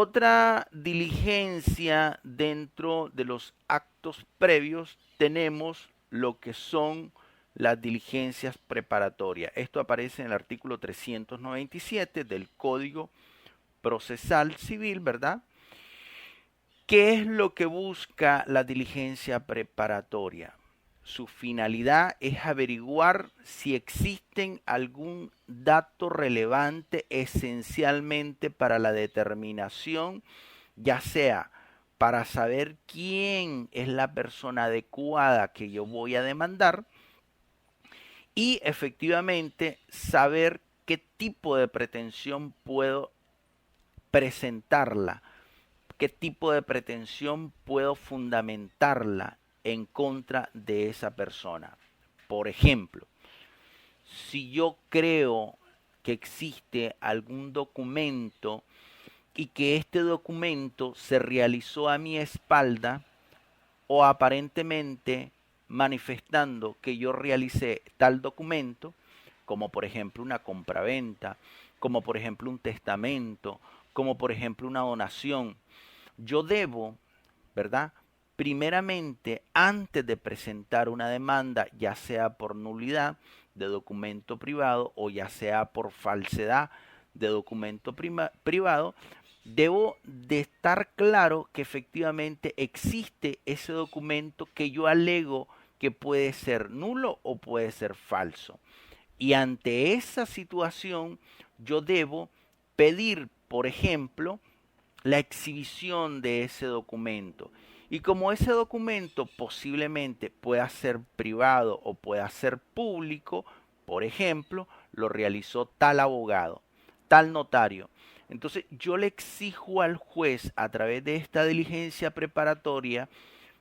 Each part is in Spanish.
Otra diligencia dentro de los actos previos tenemos lo que son las diligencias preparatorias. Esto aparece en el artículo 397 del Código Procesal Civil, ¿verdad? ¿Qué es lo que busca la diligencia preparatoria? Su finalidad es averiguar si existen algún dato relevante esencialmente para la determinación, ya sea para saber quién es la persona adecuada que yo voy a demandar y efectivamente saber qué tipo de pretensión puedo presentarla, qué tipo de pretensión puedo fundamentarla en contra de esa persona. Por ejemplo, si yo creo que existe algún documento y que este documento se realizó a mi espalda o aparentemente manifestando que yo realicé tal documento, como por ejemplo una compraventa, como por ejemplo un testamento, como por ejemplo una donación, yo debo, ¿verdad? Primeramente, antes de presentar una demanda, ya sea por nulidad de documento privado o ya sea por falsedad de documento privado, debo de estar claro que efectivamente existe ese documento que yo alego que puede ser nulo o puede ser falso. Y ante esa situación, yo debo pedir, por ejemplo, la exhibición de ese documento. Y como ese documento posiblemente pueda ser privado o pueda ser público, por ejemplo, lo realizó tal abogado, tal notario. Entonces yo le exijo al juez a través de esta diligencia preparatoria,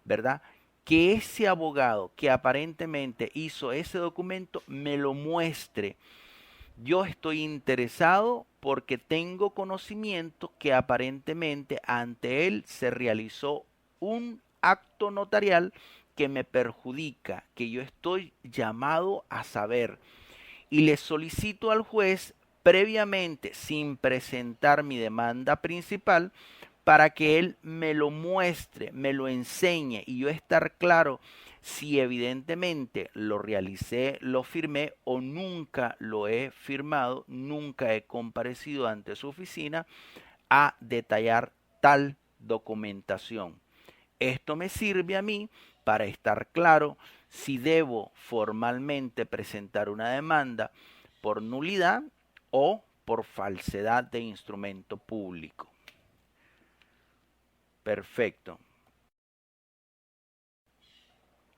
¿verdad? Que ese abogado que aparentemente hizo ese documento me lo muestre. Yo estoy interesado porque tengo conocimiento que aparentemente ante él se realizó un acto notarial que me perjudica, que yo estoy llamado a saber. Y le solicito al juez previamente, sin presentar mi demanda principal, para que él me lo muestre, me lo enseñe y yo estar claro si evidentemente lo realicé, lo firmé o nunca lo he firmado, nunca he comparecido ante su oficina a detallar tal documentación. Esto me sirve a mí para estar claro si debo formalmente presentar una demanda por nulidad o por falsedad de instrumento público. Perfecto.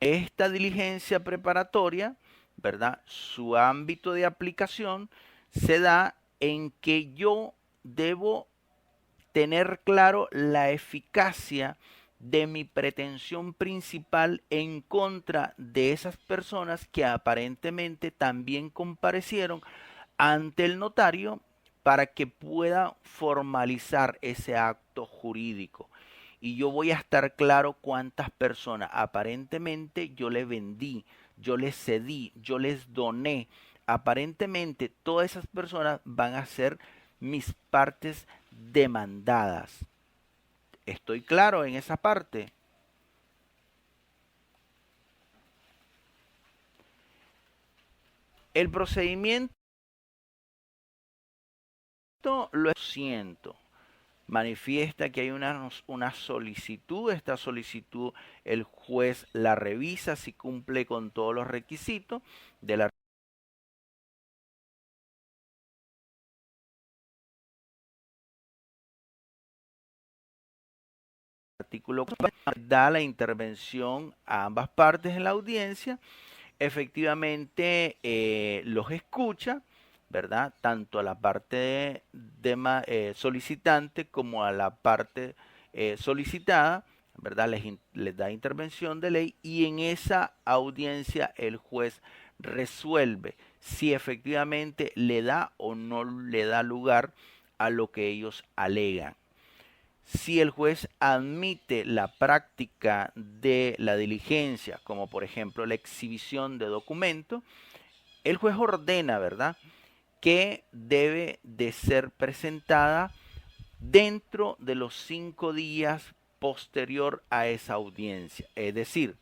Esta diligencia preparatoria, ¿verdad? Su ámbito de aplicación se da en que yo debo tener claro la eficacia de mi pretensión principal en contra de esas personas que aparentemente también comparecieron ante el notario para que pueda formalizar ese acto jurídico. Y yo voy a estar claro cuántas personas aparentemente yo le vendí, yo les cedí, yo les doné. Aparentemente todas esas personas van a ser mis partes demandadas. ¿Estoy claro en esa parte? El procedimiento lo siento. Manifiesta que hay una solicitud, esta solicitud el juez la revisa si cumple con todos los requisitos del artículo, da la intervención a ambas partes en la audiencia, efectivamente los escucha, ¿verdad? Tanto a la parte solicitante como a la parte solicitada, ¿verdad? Les da intervención de ley y en esa audiencia el juez resuelve si efectivamente le da o no le da lugar a lo que ellos alegan. Si el juez admite la práctica de la diligencia, como por ejemplo la exhibición de documento, el juez ordena, ¿verdad?, que debe de ser presentada dentro de los 5 días posterior a esa audiencia. Es decir,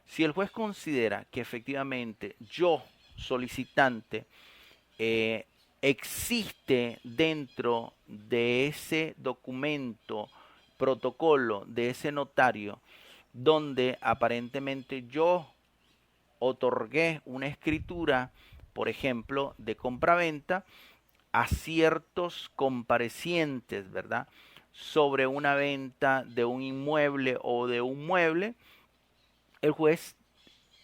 si el juez considera que efectivamente yo, solicitante, existe dentro de ese documento, protocolo, de ese notario, donde aparentemente yo otorgué una escritura, por ejemplo, de compraventa a ciertos comparecientes, ¿verdad? Sobre una venta de un inmueble o de un mueble, el juez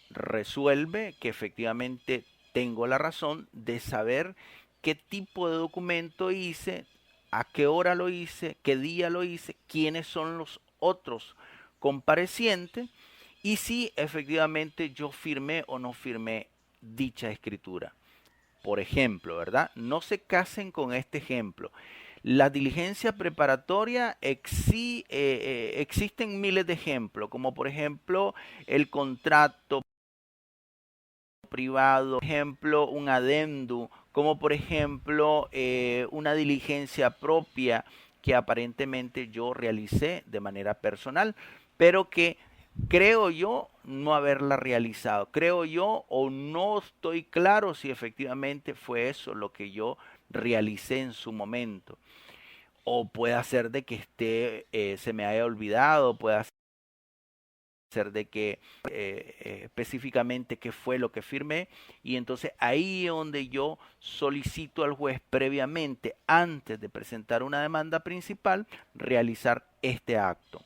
resuelve que efectivamente tengo la razón de saber qué tipo de documento hice, a qué hora lo hice, qué día lo hice, quiénes son los otros comparecientes y si efectivamente yo firmé o no firmé dicha escritura. Por ejemplo, ¿verdad? No se casen con este ejemplo. La diligencia preparatoria existen miles de ejemplos, como por ejemplo el contrato privado, por ejemplo un adendum, como por ejemplo una diligencia propia que aparentemente yo realicé de manera personal, pero que creo yo no haberla realizado. Creo yo o no estoy claro si efectivamente fue eso lo que yo realicé en su momento. O puede ser de que se me haya olvidado, puede ser de que específicamente qué fue lo que firmé y entonces ahí es donde yo solicito al juez previamente, antes de presentar una demanda principal, realizar este acto.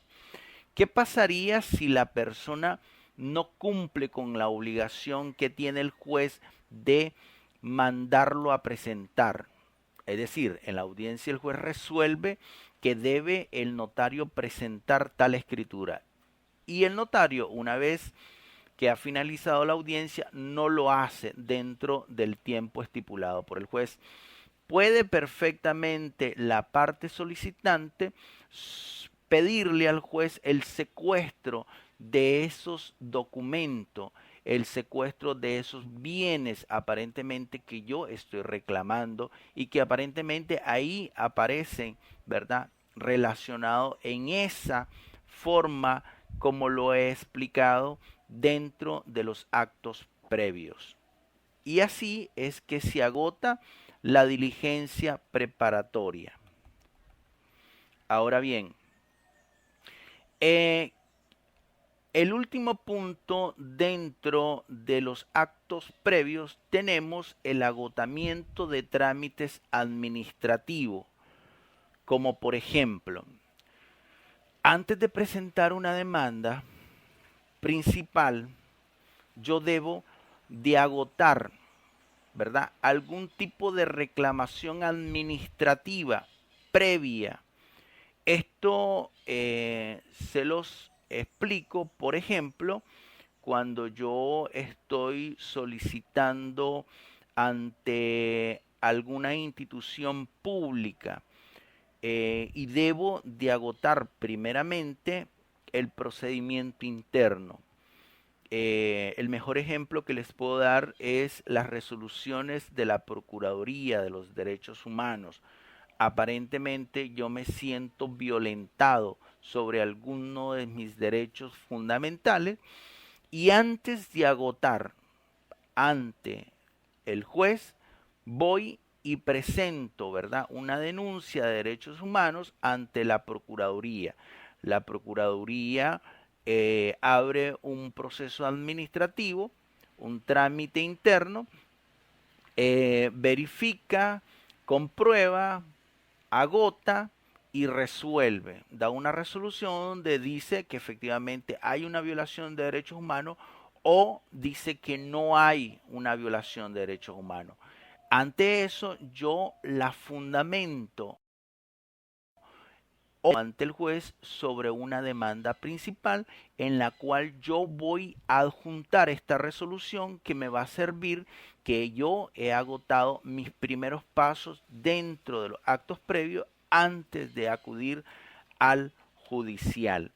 ¿Qué pasaría si la persona no cumple con la obligación que tiene el juez de mandarlo a presentar? Es decir, en la audiencia el juez resuelve que debe el notario presentar tal escritura. Y el notario, una vez que ha finalizado la audiencia, no lo hace dentro del tiempo estipulado por el juez. Puede perfectamente la parte solicitante pedirle al juez el secuestro de esos documentos, el secuestro de esos bienes aparentemente que yo estoy reclamando y que aparentemente ahí aparecen, ¿verdad? Relacionado en esa forma como lo he explicado dentro de los actos previos. Y así es que se agota la diligencia preparatoria. Ahora bien, eh, el último punto dentro de los actos previos tenemos el agotamiento de trámites administrativos, como por ejemplo, antes de presentar una demanda principal, yo debo de agotar, ¿verdad? Algún tipo de reclamación administrativa previa. Esto se los explico, por ejemplo, cuando yo estoy solicitando ante alguna institución pública y debo de agotar primeramente el procedimiento interno. El mejor ejemplo que les puedo dar es las resoluciones de la Procuraduría de los Derechos Humanos. Aparentemente yo me siento violentado sobre alguno de mis derechos fundamentales y antes de agotar ante el juez voy y presento, ¿verdad?, una denuncia de derechos humanos ante la Procuraduría. La Procuraduría abre un proceso administrativo, un trámite interno, verifica, comprueba, agota y resuelve. Da una resolución donde dice que efectivamente hay una violación de derechos humanos o dice que no hay una violación de derechos humanos. Ante eso yo la fundamento ante el juez sobre una demanda principal en la cual yo voy a adjuntar esta resolución que me va a servir que yo he agotado mis primeros pasos dentro de los actos previos antes de acudir al judicial.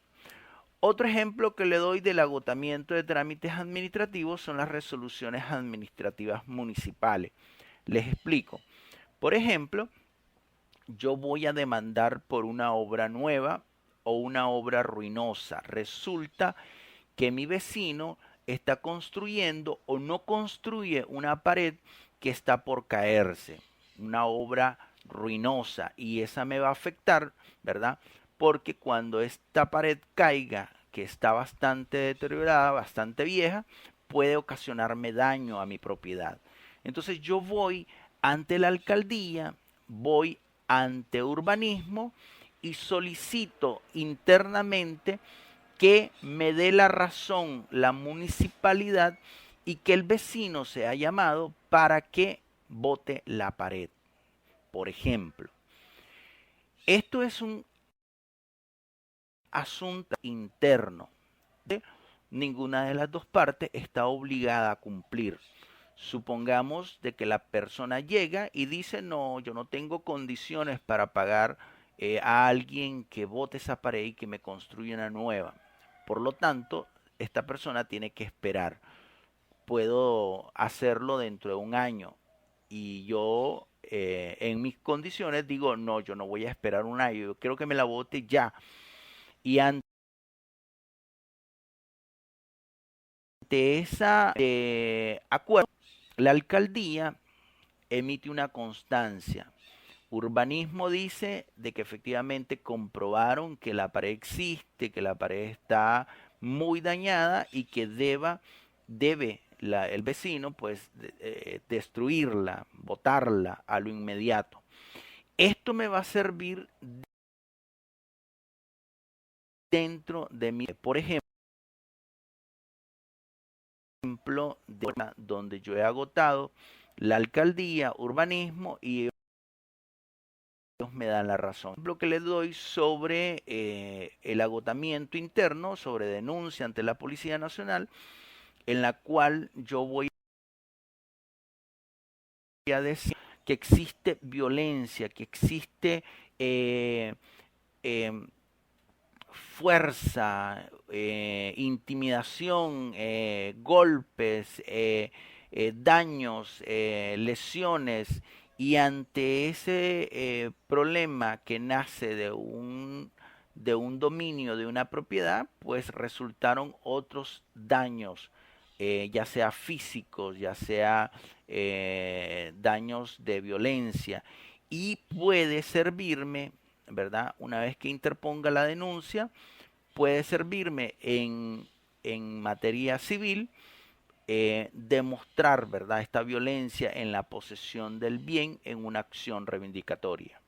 Otro ejemplo que le doy del agotamiento de trámites administrativos son las resoluciones administrativas municipales. Les explico. Por ejemplo, yo voy a demandar por una obra nueva o una obra ruinosa. Resulta que mi vecino está construyendo o no construye una pared que está por caerse, una obra ruinosa, y esa me va a afectar, ¿verdad? Porque cuando esta pared caiga, que está bastante deteriorada, bastante vieja, puede ocasionarme daño a mi propiedad. Entonces yo voy ante la alcaldía, voy ante urbanismo y solicito internamente que me dé la razón la municipalidad y que el vecino sea llamado para que bote la pared. Por ejemplo, esto es un asunto interno. Ninguna de las dos partes está obligada a cumplir. Supongamos de que la persona llega y dice, no, yo no tengo condiciones para pagar a alguien que bote esa pared y que me construya una nueva. Por lo tanto, esta persona tiene que esperar. Puedo hacerlo dentro de un año y yo en mis condiciones digo, no, yo no voy a esperar un año, yo quiero que me la bote ya. Y ante ese acuerdo, la alcaldía emite una constancia. Urbanismo dice de que efectivamente comprobaron que la pared existe, que la pared está muy dañada y que debe el vecino pues destruirla, botarla a lo inmediato. Esto me va a servir dentro de mi, por ejemplo, donde yo he agotado la alcaldía, urbanismo, y ellos me dan la razón. Lo que les doy sobre el agotamiento interno, sobre denuncia ante la Policía Nacional, en la cual yo voy a decir que existe violencia, que existe eh, eh, fuerza, intimidación, golpes, daños, lesiones, y ante ese problema que nace de un dominio de una propiedad, pues resultaron otros daños, ya sea físicos, ya sea daños de violencia, y puede servirme, ¿verdad? Una vez que interponga la denuncia, puede servirme en materia civil demostrar, ¿verdad?, esta violencia en la posesión del bien en una acción reivindicatoria.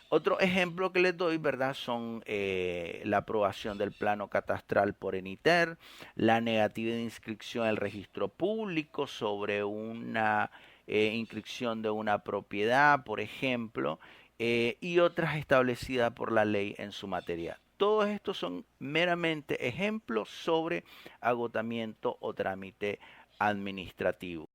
Otro ejemplo que les doy, ¿verdad?, son la aprobación del plano catastral por ENITER, la negativa de inscripción al registro público sobre una inscripción de una propiedad, por ejemplo, y otras establecidas por la ley en su materia. Todos estos son meramente ejemplos sobre agotamiento o trámite administrativo.